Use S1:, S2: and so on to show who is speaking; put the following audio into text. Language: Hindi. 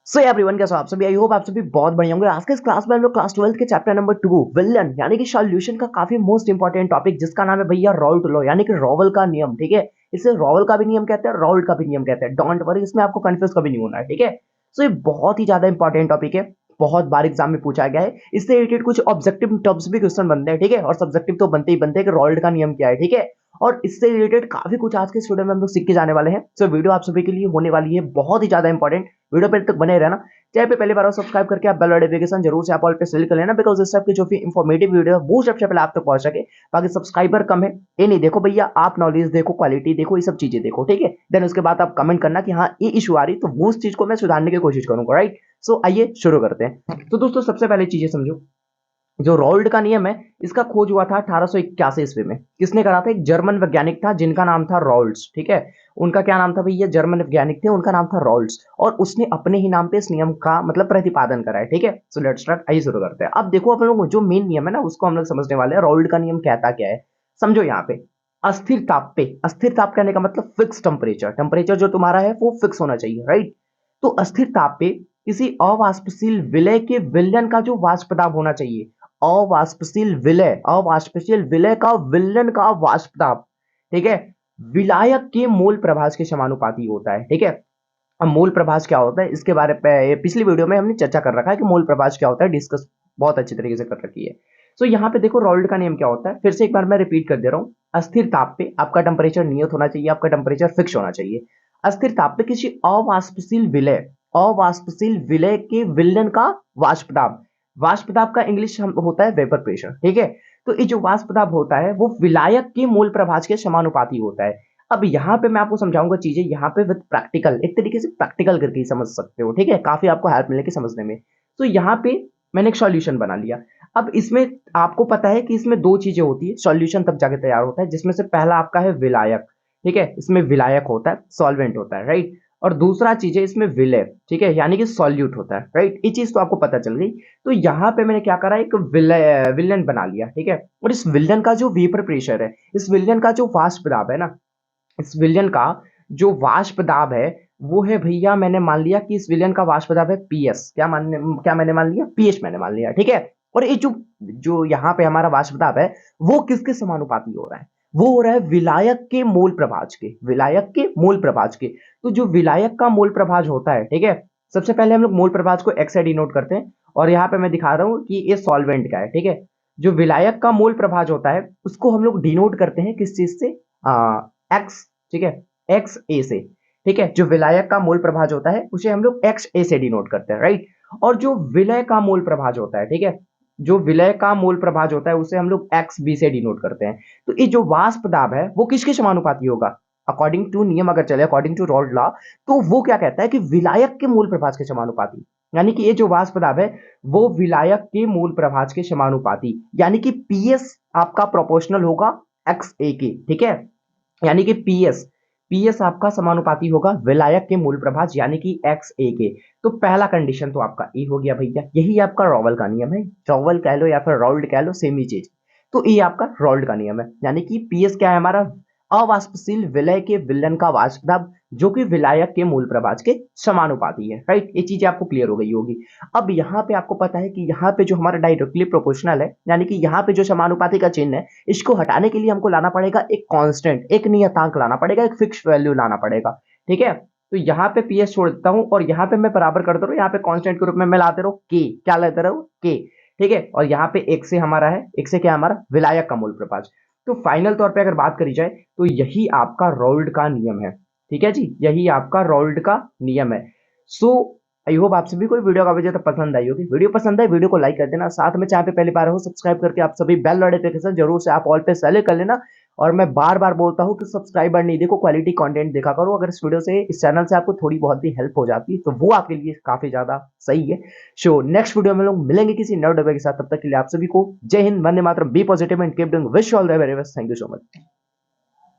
S1: सो एवरीवन कैसे हो आप सभी। आई होप आप सभी बहुत बढ़िया होंगे। आज के इस क्लास में हम लोग क्लास 12 के चैप्टर नंबर 2 विलन यानी कि सॉल्यूशन का काफी मोस्ट इंपॉर्टेंट टॉपिक जिसका नाम है भैया रॉल्ट लॉ यानी कि रॉवल का नियम। ठीक है, इसे रॉवल का भी नियम कहते हैं, रॉल्ट का भी नियम कहते हैं। डोंट वरी, इसमें आपको कंफ्यूज कभी नहीं होना है। ठीक है, सो ये बहुत ही ज्यादा इंपॉर्टेंट टॉपिक है, बहुत बार एग्जाम में पूछा गया है। इससे रिलेटेड कुछ ऑब्जेक्टिव टर्म्स भी क्वेश्चन बनते हैं। ठीक है, और सब्जेक्टिव तो बनते ही बनते हैं कि रॉल्ट का नियम क्या है। ठीक है, और इससे रिलेटेड काफी कुछ आज के स्टूडेंट में हम लोग सीख के जाने वाले हैं। सो वीडियो आप सभी के लिए होने वाली है बहुत ही ज्यादा इंपॉर्टेंट। वीडियो पर तक बने रहना। चैनल पे पहली बार हो सब्सक्राइब करके आप बेल नोटिफिकेशन जरूर से आप ऑल पे सेलेक्ट कर लेना, बिकॉज इस टाइप की जो भी इंफॉर्मेटिव वीडियो है वो सबसे पहले आप तक पहुंच सके। बाकी सब्सक्राइबर कम है ये नहीं देखो भैया, आप नॉलेज देखो, क्वालिटी देखो, ये सब चीजें देखो। ठीक है, देन उसके बाद आप कमेंट करना कि हाँ ये इशू आ रही, तो वो उस चीज को मैं सुधारने की कोशिश करूंगा। राइट, सो आइए शुरू करते हैं। तो दोस्तों सबसे पहले चीजें समझो, जो रॉल्ड का नियम है इसका खोज हुआ था 1881 ईस्वी में। किसने करा था? एक जर्मन वैज्ञानिक था जिनका नाम था रॉल्ड्स। ठीक है, उनका क्या नाम था भैया? जर्मन वैज्ञानिक थे, उनका नाम था रॉल्ड्स, और उसने अपने ही नाम पे इस नियम का मतलब प्रतिपादन करा है। ठीक है, सो लेट्स स्टार्ट। आइए शुरू करते हैं। अब देखो अपन लोग जो मेन नियम है ना उसको हम लोग समझने वाले हैं। रॉल्ड का नियम कहता क्या है समझो। यहाँ पे अस्थिर ताप पे, अस्थिर ताप कहने का मतलब फिक्स टेम्परेचर, टेम्परेचर जो तुम्हारा है वो फिक्स होना चाहिए। राइट, तो अस्थिर ताप पे किसी अवाष्पशील विलय के विलयन का जो वाष्प दाब होना चाहिए, अवाष्पशील विलय, अवाष्पशील विलय का विलयन का वाष्प दाब, ठीक है, विलायक के मूल प्रभाज के समानुपाती होता है। ठीक है, अब मूल प्रभाज क्या होता है इसके बारे में पिछली वीडियो में हमने चर्चा कर रखा है कि मूल प्रभाज क्या होता है, डिस्कस बहुत अच्छी तरीके से कर रखी है। तो यहाँ पे देखो रॉल्ड का नियम क्या होता है, फिर से एक बार मैं रिपीट कर दे रहा हूँ। अस्थिर ताप पे आपका टेम्परेचर नियत होना चाहिए, आपका टेम्परेचर फिक्स होना चाहिए। अस्थिर ताप पे किसी अवाष्पशील विलय, अवाष्पशील विलय के विलयन का वाष्प दाब, वाष्प दाब का इंग्लिश होता है वेपर प्रेशर। ठीक है, तो ये जो वाष्प दाब होता है वो विलायक के मूल प्रभाज के समानुपाती होता है। अब यहाँ पे मैं आपको समझाऊंगा चीजें, यहाँ पे विद प्रैक्टिकल, एक तरीके से प्रैक्टिकल करके ही समझ सकते हो। ठीक है, काफी आपको हेल्प मिलेगी समझने में। तो यहाँ पे मैंने एक सॉल्यूशन बना लिया। अब इसमें आपको पता है कि इसमें दो चीजें होती है, सॉल्यूशन तब जाके तैयार होता है, जिसमें से पहला आपका है विलायक। ठीक है, इसमें विलायक होता है, सॉल्वेंट होता है। राइट, और दूसरा चीज है इसमें विलय। ठीक है, यानी कि सॉल्यूट होता है। राइट, ये चीज तो आपको पता चल गई। तो यहाँ पे मैंने क्या करा, एक विलयन बना लिया। ठीक है, और इस विलयन का जो वेपर प्रेशर है, इस विलयन का जो वाष्प दाब है ना, इस विलयन का जो वाष्प दाब है वो है भैया, मैंने मान लिया कि इस विलयन का वाष्प दाब है पीएस। क्या मैंने मान लिया? पीएच मैंने मान लिया। ठीक है, और ये जो जो यहाँ पे हमारा वाष्प दाब है वो किसके समानुपाती हो रहा है? वो हो रहा है विलायक के मूल प्रभाज के, विलायक के मूल प्रभाज के। तो जो विलायक का मूल प्रभाज होता है, ठीक है, सबसे पहले हम लोग मूल प्रभाज को एक्स से डिनोट करते हैं, और यहाँ पे मैं दिखा रहा हूँ कि ये सॉल्वेंट का है। ठीक है, जो विलायक का मूल प्रभाज होता है उसको हम लोग डिनोट करते हैं किस चीज से? एक्स। ठीक है, एक्स ए से। ठीक है, जो विलायक का मूल प्रभाज होता है उसे हम लोग एक्स ए से डिनोट करते हैं। राइट, और जो विलय का मूल प्रभाज होता है, ठीक है, जो विलय का मूल प्रभाज होता है उसे हम लोग एक्स बी से डिनोट करते हैं। तो ये जो वाष्प दाब है वो किसके समानुपाती होगा? अकॉर्डिंग टू नियम अगर चले, अकॉर्डिंग टू रॉल्ड लॉ, तो वो क्या कहता है कि विलायक के मूल प्रभाज के समानुपाती। यानी कि ये जो वाष्प दाब है वो विलायक के मूल प्रभाज के समानुपाती, यानी कि पीएस आपका प्रोपोर्शनल होगा एक्स ए के। ठीक है, यानी कि पीएस, पीएस आपका समानुपाती होगा विलायक के मूल प्रभाज यानी कि एक्स ए के। तो पहला कंडीशन तो आपका ए हो गया भैया, यही आपका रॉवल का नियम है। रॉवल कह लो या फिर रॉल्ड कह लो, सेम ही चीज। तो ये आपका रॉल्ड का नियम है, यानी कि पीएस क्या है हमारा? अवाष्पशील विलय के विलयन का वाष्प दाब जो कि विलायक के मूल प्रभाज के समानुपाती है। राइट, ये चीजें आपको क्लियर हो गई होगी। अब यहाँ पे आपको पता है कि यहाँ पे जो हमारा डायरेक्टली प्रोपोर्शनल है, यानी कि यहाँ पे जो समानुपाती का चिन्ह है, इसको हटाने के लिए हमको लाना पड़ेगा एक कांस्टेंट, एक नियतांक लाना पड़ेगा, एक फिक्स वैल्यू लाना पड़ेगा। ठीक है, तो यहाँ पे पीएस छोड़ देता हूँ और यहाँ पे मैं बराबर करता रहूँ, यहाँ पे कांस्टेंट के रूप में मैं लाते रहूँ के, क्या लाते रहूँ? के। ठीक है, और यहाँ पे एक से हमारा है, एक से क्या हमारा? विलायक का मूल प्रभाज। तो फाइनल तौर पे अगर बात करी जाए तो यही आपका रॉल्ड का नियम है। ठीक है जी, यही आपका रॉल्ड का नियम है। सो आई होप आप सभी को वीडियो का वजह तक पसंद आई होगी। वीडियो पसंद आए वीडियो को लाइक कर देना, साथ में चैनल पे पहली बार हो सब्सक्राइब करके आप सभी बेल नोटिफिकेशन जरूर से आप ऑल पे सेलेक्ट कर लेना। और मैं बार बार बोलता हूँ कि सब्सक्राइबर नहीं देखो, क्वालिटी कंटेंट देखा करो। अगर इस वीडियो से, इस चैनल से आपको थोड़ी बहुत भी हेल्प हो जाती है तो वो आपके लिए काफी ज्यादा सही है। सो नेक्स्ट वीडियो में लोग मिलेंगे किसी नए टॉपिक के साथ, तब तक के लिए आप सभी को जय हिंद, वंदे मातरम, be positive and keep doing, wish all the very best, thank you so much.